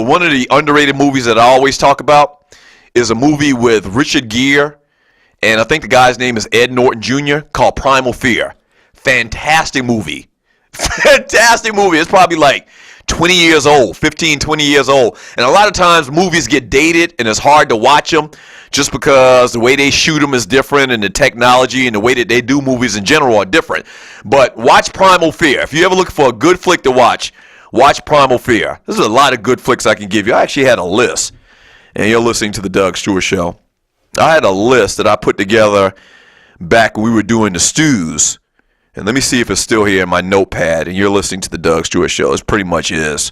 one of the underrated movies that I always talk about is a movie with Richard Gere, and I think the guy's name is Ed Norton Jr., called Primal Fear. Fantastic movie. Fantastic movie. It's probably like 20 years old, 15, 20 years old. And a lot of times movies get dated and it's hard to watch them just because the way they shoot them is different and the technology and the way that they do movies in general are different. But watch Primal Fear. If you ever look for a good flick to watch Primal Fear. There's a lot of good flicks I can give you. I actually had a list. And you're listening to the Doug Stewart Show. I had a list that I put together back when we were doing the stews. And let me see if it's still here in my notepad. And you're listening to the Doug Stewart Show. It pretty much is.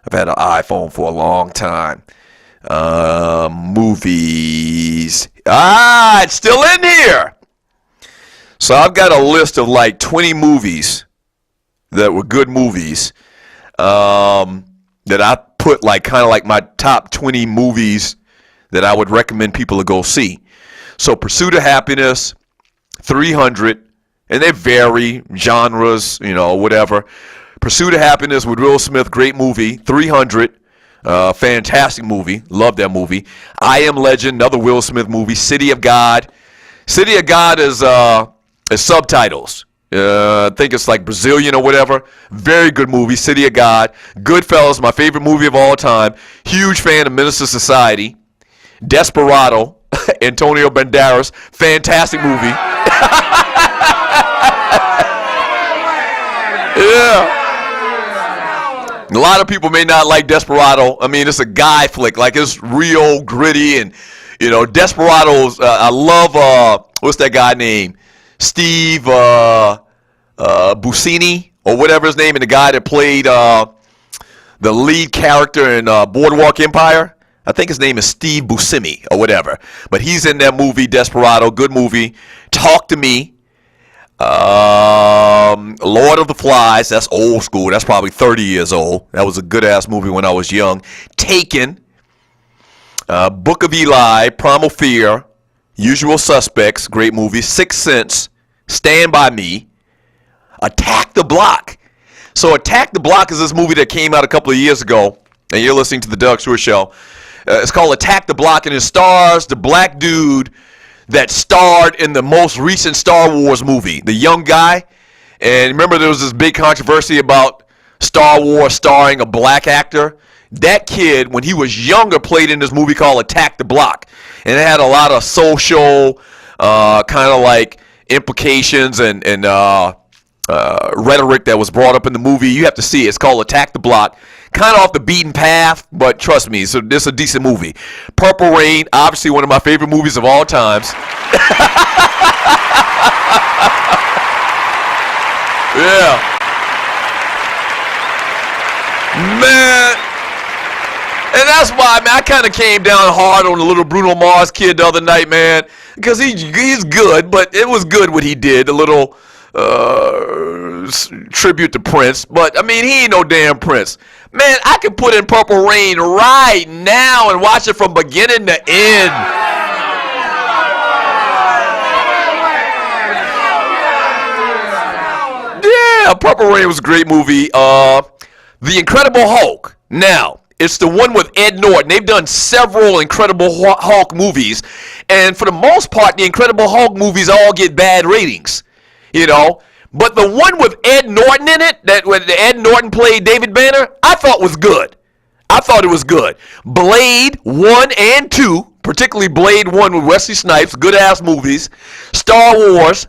I've had an iPhone for a long time. Movies. It's still in here. So I've got a list of like 20 movies that were good movies that I put like kind of like my top 20 movies that I would recommend people to go see. So Pursuit of Happiness, 300. And they vary, genres, whatever. Pursuit of Happiness with Will Smith, great movie. 300, fantastic movie. Love that movie. I Am Legend, another Will Smith movie. City of God. City of God is subtitles. I think it's like Brazilian or whatever. Very good movie, City of God. Goodfellas, my favorite movie of all time. Huge fan of Minister Society. Desperado, Antonio Banderas. Fantastic movie. Yeah. A lot of people may not like Desperado. I mean, it's a guy flick. Like, it's real gritty. And, Desperados, I love, what's that guy named? Steve Buscemi, or whatever his name, and the guy that played the lead character in Boardwalk Empire. I think his name is Steve Buscemi, or whatever. But he's in that movie, Desperado. Good movie. Talk to Me. Lord of the Flies, that's old school. That's probably 30 years old. That was a good-ass movie when I was young. Taken, Book of Eli, Primal Fear, Usual Suspects, great movie. Sixth Sense, Stand By Me, Attack the Block. So Attack the Block is this movie that came out a couple of years ago, and you're listening to the Doug Stewart Show. It's called Attack the Block, and it stars the black dude that starred in the most recent Star Wars movie, the young guy. And remember, there was this big controversy about Star Wars starring a black actor. That kid, when he was younger, played in this movie called Attack the Block. And it had a lot of social kind of like implications and rhetoric that was brought up in the movie. You have to see it. It's called Attack the Block. Kind of off the beaten path, but trust me, so this is a decent movie. Purple Rain, obviously one of my favorite movies of all times. Yeah. Man. And that's why, man, I kind of came down hard on the little Bruno Mars kid the other night, man. Because he's good, but it was good what he did. The little tribute to Prince. But, I mean, he ain't no damn Prince. Man, I can put in Purple Rain right now and watch it from beginning to end. Yeah, Purple Rain was a great movie. The Incredible Hulk. Now, it's the one with Ed Norton. They've done several Incredible Hulk movies. And for the most part, the Incredible Hulk movies all get bad ratings. But the one with Ed Norton in it, that when Ed Norton played David Banner, I thought was good. I thought it was good. Blade 1 and 2, particularly Blade 1 with Wesley Snipes, good-ass movies. Star Wars,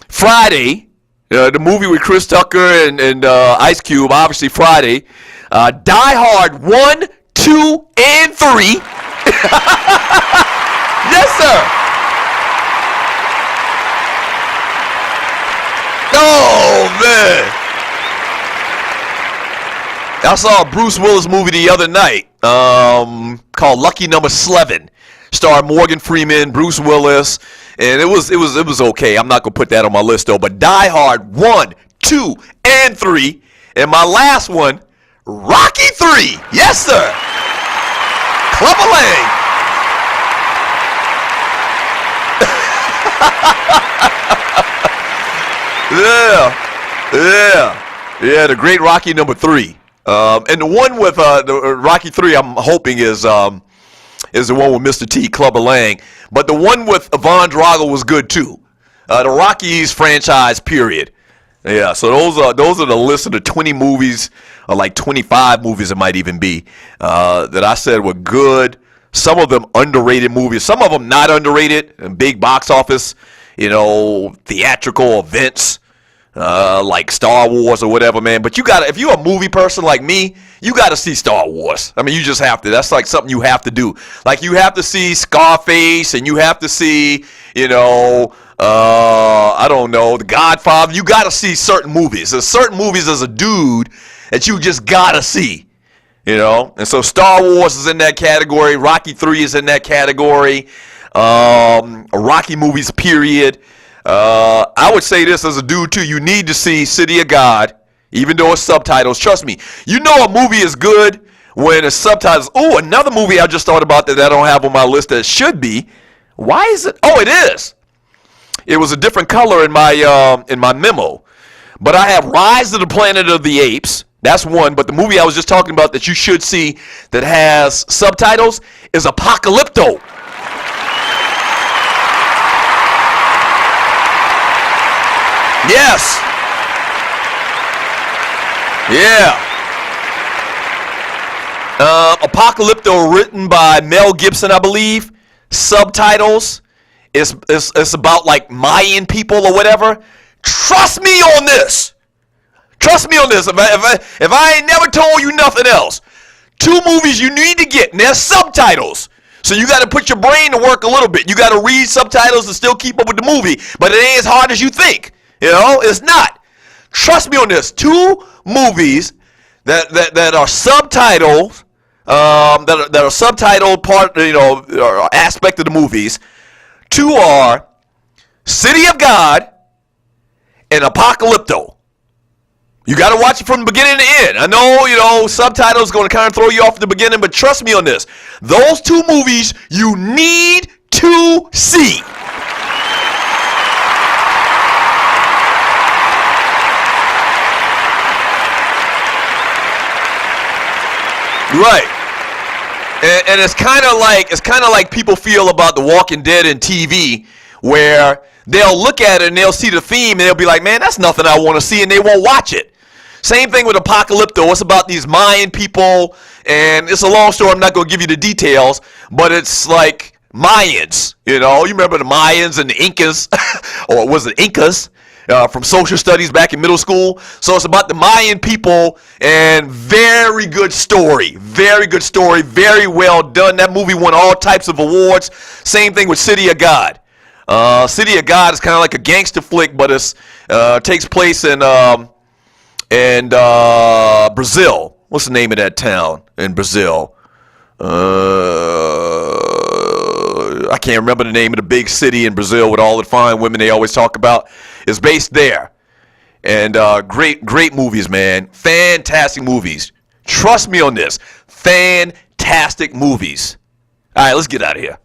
Friday, the movie with Chris Tucker and Ice Cube, obviously Friday. Die Hard 1, 2, and 3. Yes, sir. Oh, man. I saw a Bruce Willis movie the other night called Lucky Number 11. Starred Morgan Freeman, Bruce Willis, and it was okay. I'm not going to put that on my list, though. But Die Hard 1, 2, and 3. And my last one, Rocky 3. Yes, sir. Clubber Lang. Yeah, the great Rocky number 3. And the one with the Rocky 3, I'm hoping is the one with Mr. T, Clubber Lang. But the one with Ivan Drago was good too. The Rockies franchise, period. Yeah, so those are the list of the 20 movies, or like 25 movies it might even be, that I said were good. Some of them underrated movies, some of them not underrated, and big box office, theatrical events, like Star Wars or whatever, man. But if you're a movie person like me, you gotta see Star Wars. I mean, you just have to. That's like something you have to do. Like you have to see Scarface, and you have to see, I don't know, The Godfather. You gotta see certain movies. There's certain movies as a dude that you just gotta see. And so Star Wars is in that category. Rocky 3 is in that category. Rocky movies, period. I would say this as a dude too. You need to see City of God, even though it's subtitles. Trust me, a movie is good when it's subtitles. Oh, another movie I just thought about that I don't have on my list that should be. Why is it? Oh, it is. It was a different color in my memo. But I have Rise of the Planet of the Apes. That's one. But the movie I was just talking about that you should see that has subtitles is Apocalypto. Yes. Yeah. Apocalypto, written by Mel Gibson, I believe. Subtitles. It's about like Mayan people or whatever. Trust me on this. Trust me on this. If I ain't never told you nothing else, 2 movies you need to get, and they're subtitles. So you got to put your brain to work a little bit. You got to read subtitles to still keep up with the movie, but it ain't as hard as you think. It's not. Trust me on this. 2 movies that are subtitled, that are subtitled part, or aspect of the movies. 2 are City of God and Apocalypto. You got to watch it from the beginning to end. I know, subtitles going to kind of throw you off at the beginning, but trust me on this. Those 2 movies you need to see. Right. And it's kind of like people feel about The Walking Dead and TV, where they'll look at it and they'll see the theme and they'll be like, man, that's nothing I want to see, and they won't watch it. Same thing with Apocalypto. It's about these Mayan people, and it's a long story. I'm not going to give you the details, but it's like Mayans. You remember the Mayans and the Incas, or was it Incas, from social studies back in middle school? So it's about the Mayan people, and very good story. Very good story. Very well done. That movie won all types of awards. Same thing with City of God. City of God is kind of like a gangster flick, but it takes place in Brazil. What's the name of that town in Brazil? I can't remember the name of the big city in Brazil with all the fine women they always talk about. It's based there. And great movies, man. Fantastic movies. Trust me on this. Fantastic movies. All right, let's get out of here.